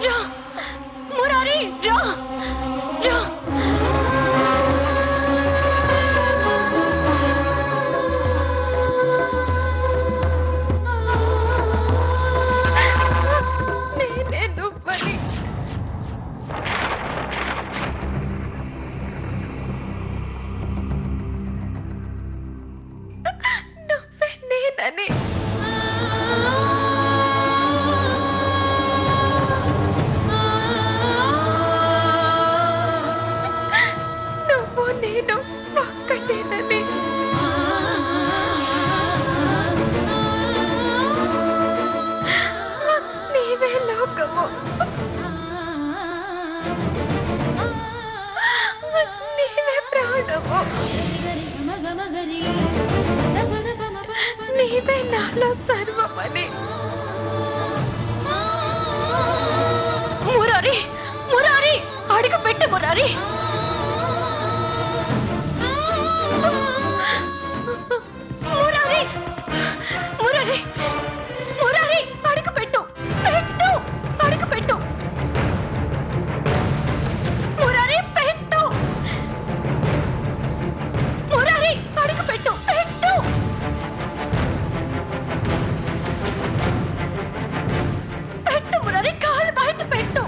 రా మురారి రా రా నేనే నువ్వని నువ్వే నేనని నేను ఒక్కటేనని నీవే లోకము నీవే ప్రాణము నీవే నాలో సర్వమని మురారి మురారి అడుగు పెట్టు మురారి మురారి మురారి అడుగు పెట్టు పెట్టు అడుగు పెట్టు మురారి పెట్టు మురారి అడుగు పెట్టు పెట్టు పెట్టు మురారి కాలు బయట పెట్టు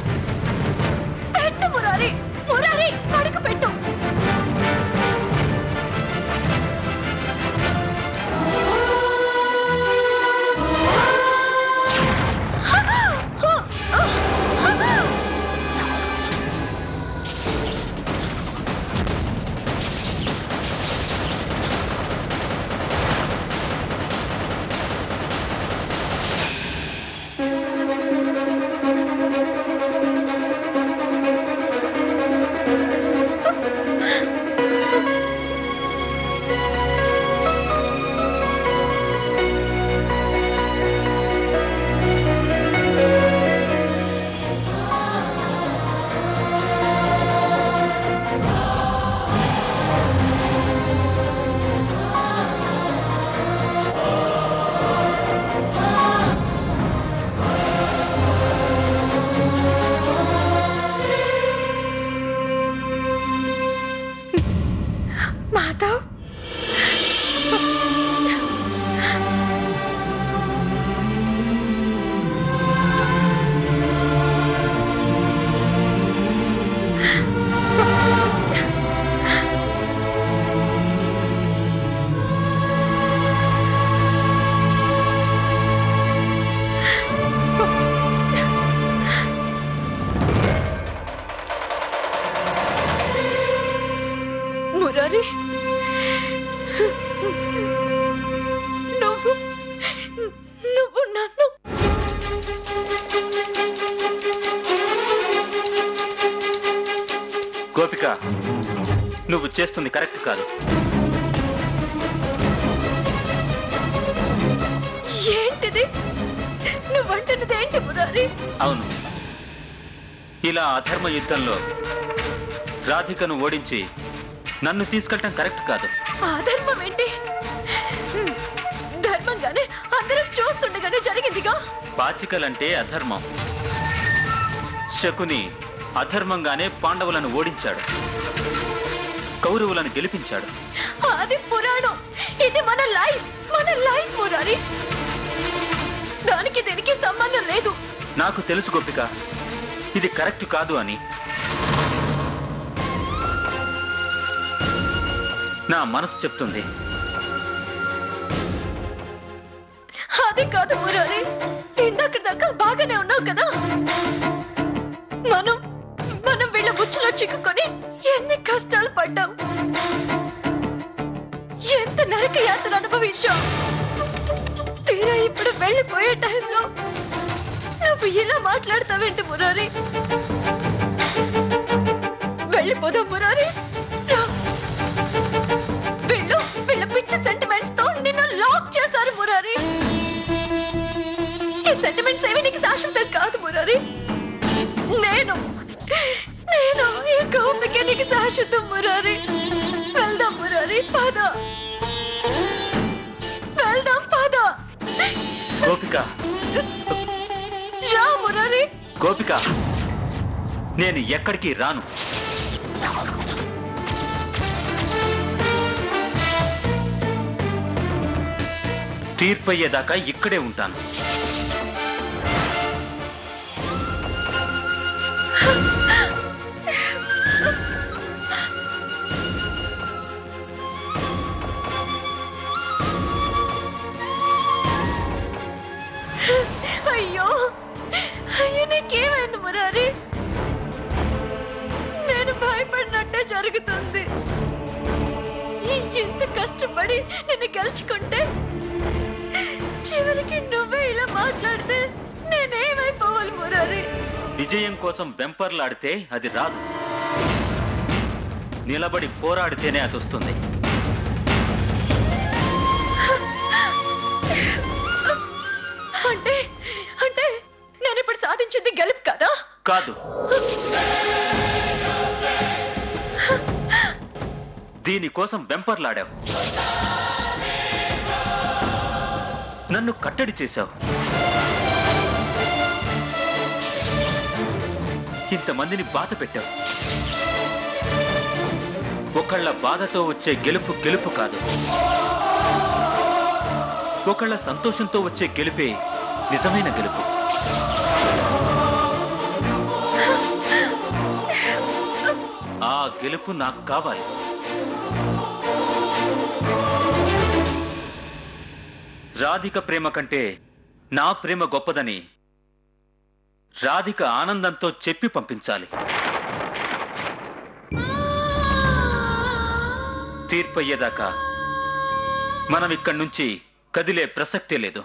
పెట్టు మురారి మురారి అడుగు పెట్టు గోపిక, నువ్వు చేస్తుంది కరెక్ట్ కాదు. ఏంటిది? నువ్వంటున్నది ఏంటి మురారి? అవును, ఇలా అధర్మ యుద్ధంలో రాధికను ఓడించి నన్ను తీసుకెళ్ళటం కరెక్ట్ కాదు. అధర్మం ఏంటి? ధర్మంగానే అందరం చూస్తుండగానే జరిగిందిగా. పాచికలంటే అధర్మం. శకుని అధర్మంగానే పాండవులను ఓడించాడు, కౌరవులను గెలిపించాడు. అది పురాణం, ఇది మన లైఫ్ మురారి. దానికి దీనికి సంబంధం లేదు. నాకు తెలుసు గోపిక, ఇది కరెక్ట్ కాదు అని. నా మనసు చెప్తుంది. అది కాదు మురారి, ఇందాక దాకా బాగానే ఉన్నావు కదా. మనం వీళ్ళ బుచ్చులో చిక్కుకొని ఎన్ని కష్టాలు పడ్డాం, ఎంత నరక యాత్ర అనుభవించాం. తీరా ఇప్పుడు వెళ్ళిపోయే టైంలో నువ్వు ఇలా మాట్లాడతావేంటి మురారి? వెళ్ళిపోదాం మురారి. వీళ్ళ పిచ్చి సెంటిమెంట్స్ తో నిన్ను లాక్ చేశారు మురారి. ఈ సెంటిమెంట్స్ ఏవి నీకు శాశ్వతం కాదు మురారి. నేను ఈ గోపిక నీకు శాశ్వతం మురారి. వెళ్దాం మురారి, పద వెళ్దాం, పద. గోపిక, రా మురారి. గోపిక, నేను ఎక్కడికి రాను. తీర్పయ్యేదాకా ఇక్కడే ఉంటాను. అయ్యో అయ్యో, నీకేమైంది మురారి? నేను భయపడినట్టే జరుగుతుంది. ఎంత కష్టపడి నిన్ను గెలుచుకుంటే చివరికి నువ్వే ఇలా మాట్లాడితే నేనేమైపోవాలి మురారి? విజయం కోసం వెంపర్లాడితే అది రాదు, నిలబడి పోరాడితేనే అది వస్తుంది. అంటే అంటే నేను ఇప్పుడు సాధించింది గెలుపు కదా? కాదు, దీనికోసం వెంపర్లాడావు, నన్ను కట్టడి చేశావు. ఇంతమందిని బాధ పెట్టావు. ఒకళ్ళ బాధతో వచ్చే గెలుపు గెలుపు కాదు, ఒకళ్ళ సంతోషంతో వచ్చే గెలుపే నిజమైన గెలుపు. ఆ గెలుపు నాకు కావాలి. రాధిక ప్రేమ కంటే నా ప్రేమ గొప్పదని రాధిక ఆనందంతో చెప్పి పంపించాలి. తీర్పయ్యేదాకా మనం ఇక్కడి నుంచి కదిలే ప్రసక్తే లేదు.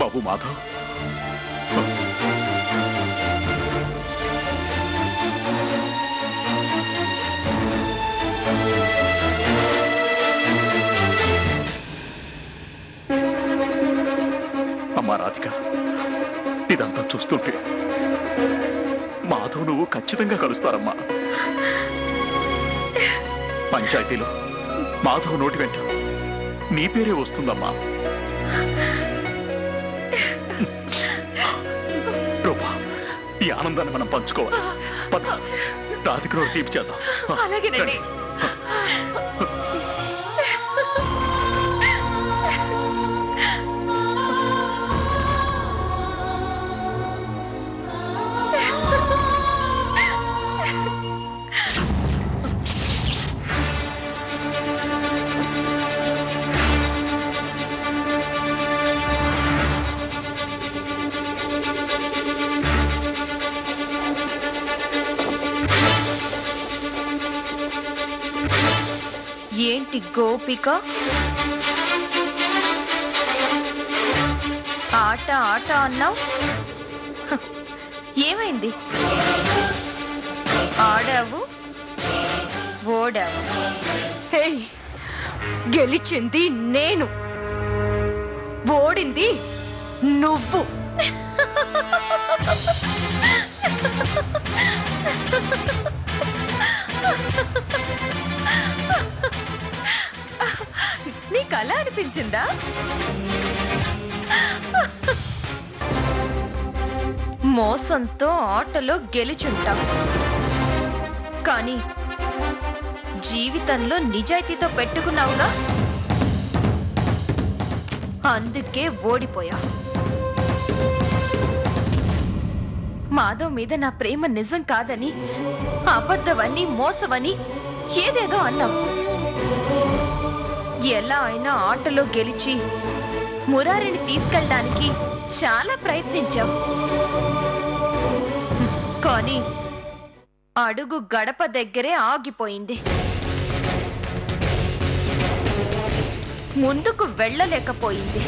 బాబు మాధవ్, అమ్మా రాధిక, ఇదంతా చూస్తుంటే మాధవ్ నువ్వు ఖచ్చితంగా కలుస్తారమ్మా. పంచాయతీలో మాధవ్ నోటి వెంట నీ పేరే వస్తుందమ్మా. రూపా, ఈ ఆనందాన్ని మనం పంచుకోవాలి. పద, రాధిక నోరు తీపి చేద్దాం. అలాగేనండి. ఏంటి గోపిక, ఆట ఆట అన్నావు? ఏమైంది? ఆడావు, ఓడావు. హే, గెలిచింది నేను, ఓడింది నువ్వు. నీకు అలా అనిపించిందా? మోసంతో ఆటలో గెలిచుంటాం, కానీ జీవితంలో నిజాయితీతో పెట్టుకున్నావుగా, అందుకే ఓడిపోయా. మాధవ్ మీద నా ప్రేమ నిజం కాదని, అబద్ధవని, మోసవని ఏదేదో అన్నావు. ఎలా అయినా ఆటలో గెలిచి మురారిని తీసుకెళ్ళడానికి చాలా ప్రయత్నించావు, కానీ అడుగు గడప దగ్గరే ఆగిపోయింది. ముందుకు వెళ్ళలేకపోయింది.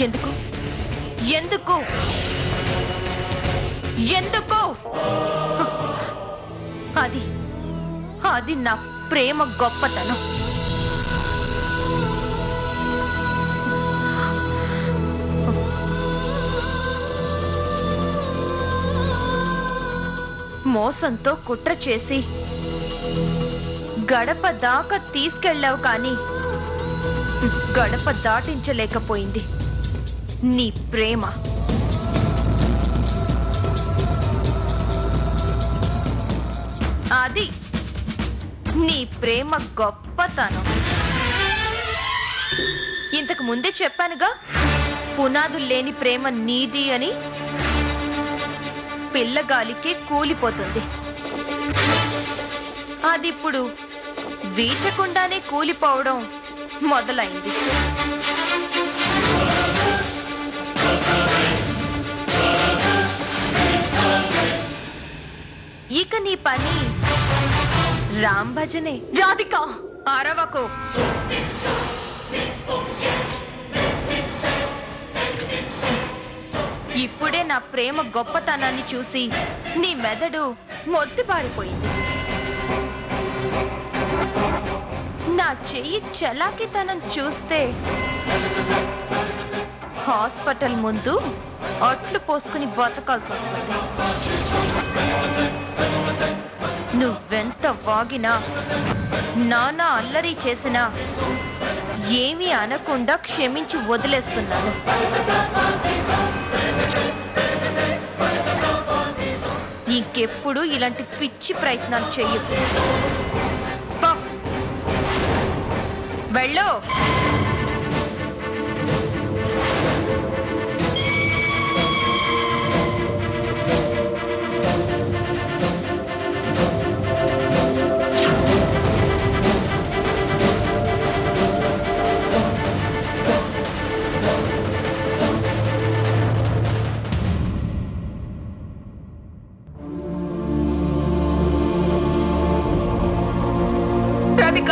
ఎందుకు ఎందుకు ఎందుకు? అది అది నా ప్రేమ గొప్పతనం. మోసంతో కుట్ర చేసి గడప దాకా తీసుకెళ్ళావు కానీ గడప దాటించలేకపోయింది నీ ప్రేమ. అది నీ ప్రేమ గొప్పతనం. ఇంతకు ముందే చెప్పానుగా, పునాదులు లేని ప్రేమ నీది అని. పిల్లగాలికి కూలిపోతుంది. అదిప్పుడు వీచకుండానే కూలిపోవడం మొదలైంది. ఇక నీ పని రామ్ భజనే. రాధిక, అరవకు. ఇప్పుడే నా ప్రేమ గొప్పతనాన్ని చూసి నీ మెదడు మొద్దుబారిపోయింది. నా చెయ్యి చలాకితనం చూస్తే హాస్పిటల్ ముందు అట్లు పోసుకుని బతకాల్సి వస్తుంది. నువ్వెంత వాగినా, నానా అల్లరి చేసినా ఏమీ అనకుండా క్షమించి వదిలేస్తున్నాను. ఇంకెప్పుడు ఇలాంటి పిచ్చి ప్రయత్నాలు చెయ్యు. వెళ్ళు. రాధిక,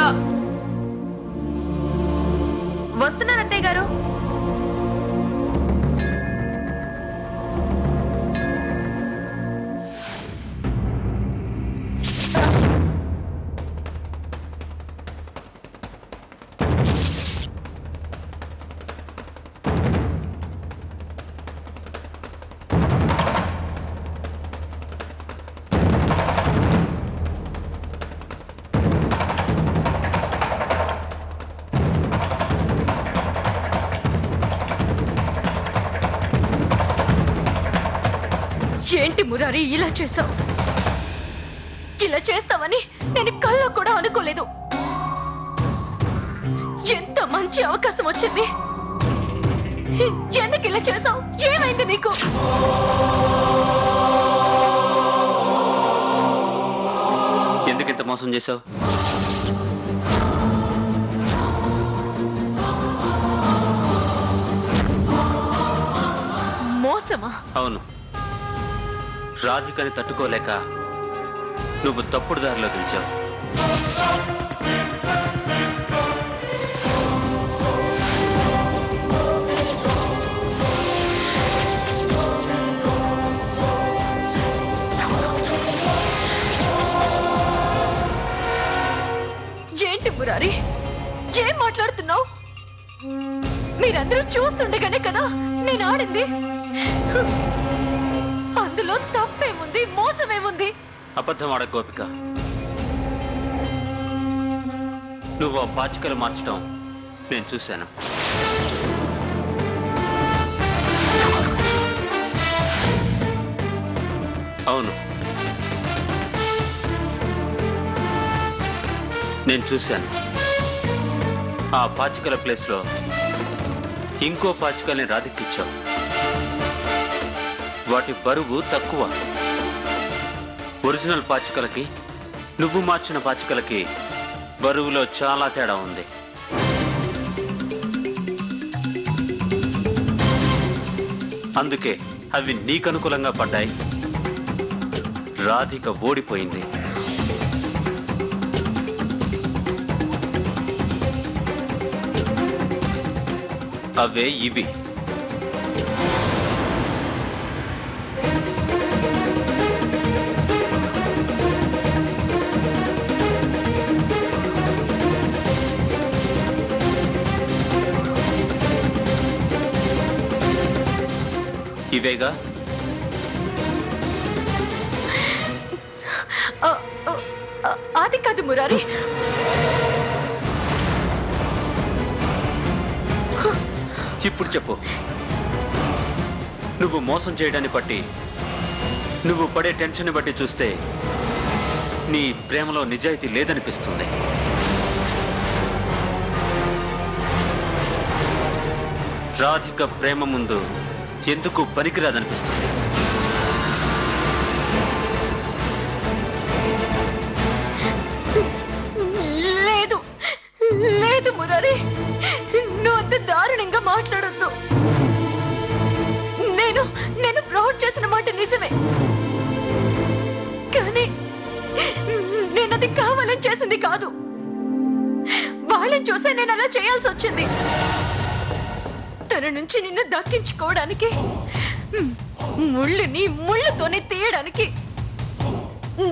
వస్తున్నాను అత్తయ్య గారు. ఏంటి మురారి ఇలా చేసావు? ఇలా చేస్తావని నేను కల్లో కూడా అనుకోలేదు. ఎంత మంచి అవకాశం వచ్చింది. ఎందుకు ఇలా చేసావు? ఏమైంది నీకు? ఎందుకు ఇంత మోసం చేశావు? మోసమా? అవును, రాధికని తట్టుకోలేక నువ్వు తప్పుడు దారిలో గెలిచావు. ఏంటి మురారి, ఏం మాట్లాడుతున్నావు? మీరందరూ చూస్తుండగానే కదా నేను ఆడింది. అందులో తప్పేముంది, మోసమేముంది? అబద్ధం ఆడ గోపిక. నువ్వు ఆ పాచికలు మార్చడం నేను చూశాను. అవును, నేను చూశాను. ఆ పాచికల ప్లేస్లో ఇంకో పాచికల్ని రాధికిచ్చావు. వాటి బరువు తక్కువ. ఒరిజినల్ పాచికలకి నువ్వు మార్చిన పాచికలకి బరువులో చాలా తేడా ఉంది. అందుకే అవి నీకనుకూలంగా పడ్డాయి. రాధిక ఓడిపోయింది. అవే ఇవి. ఇవేగా? అది కాదు మురారి. ఇప్పుడు చెప్పు, నువ్వు మోసం చేయడాన్ని బట్టి, నువ్వు పడే టెన్షన్ బట్టి చూస్తే నీ ప్రేమలో నిజాయితీ లేదనిపిస్తుంది. రాధిక ప్రేమ ముందు ఎందుకు పనికిరాదనిపిస్తుంది? లేదు లేదు మురారి, నువ్వు అంత దారుణంగా మాట్లాడొద్దు. నేను ఫ్రాడ్ చేసిన మాట నిజమే, కానీ నేనది కావాలని చేసింది కాదు. వాళ్ళని చూసే నేను అలా చేయాల్సి వచ్చింది. తన నుంచి నిన్ను దక్కించుకోవడానికి, ముళ్ళుతోనే తీయడానికి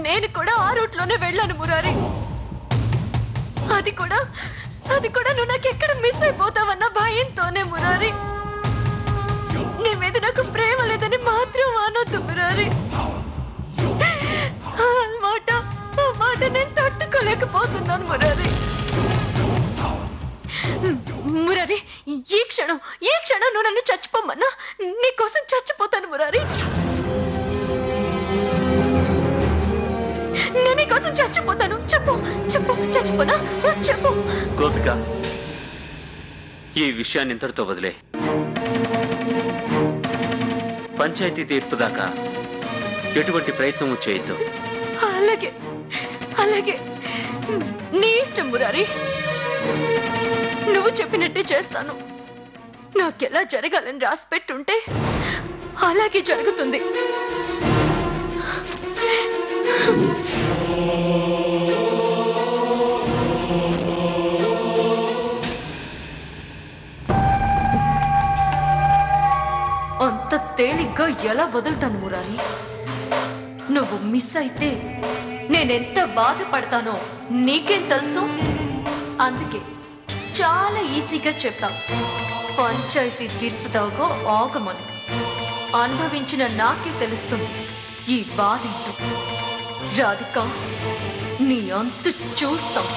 నేను కూడా ఆ రూట్లోనే వెళ్ళాను మురారి. అది కూడా నువ్వు నాకెక్కడ మిస్ అయిపోతావన్న భయంతోనే మురారి. నీ మీద నాకు ప్రేమ లేదని మాత్రం అనొద్దు మురారి. ఆ మాట నేను తట్టుకోలేకపోతున్నాను మురారి. మురారి, ఈ క్షణం నువ్వు నన్ను చచ్చిపోమన్నా నీకోసం చచ్చిపోతాను మురారి. నేను నీకోసం చచ్చిపోతాను. చెప్పు చచ్చిపోనా? చెప్పు. గోపిక, ఈ విషయాన్ని ఇంతటితో వదిలే. పంచాయతీ తీర్పు దాకా ఎటువంటి ప్రయత్నము చేయొద్దు. అలాగే నీ ఇష్టం మురారి. నువ్వు చెప్పినట్టే చేస్తాను. నాకెలా జరగాలని రాసి పెట్టుంటే అలాగే జరుగుతుంది. అంత తేలిగ్గా ఎలా వదులుతాను మురారి? నువ్వు మిస్ అయితే నేనెంత బాధపడతానో నీకేం తెలుసు? అందుకే చాలా ఈజీగా చెప్పావు. పంచాయతీ తీర్పు దాకా ఆగమని. అనుభవించిన నాకే తెలుస్తుంది ఈ బాధ ఏంటో. రాధిక, నీ అంతు చూస్తాం.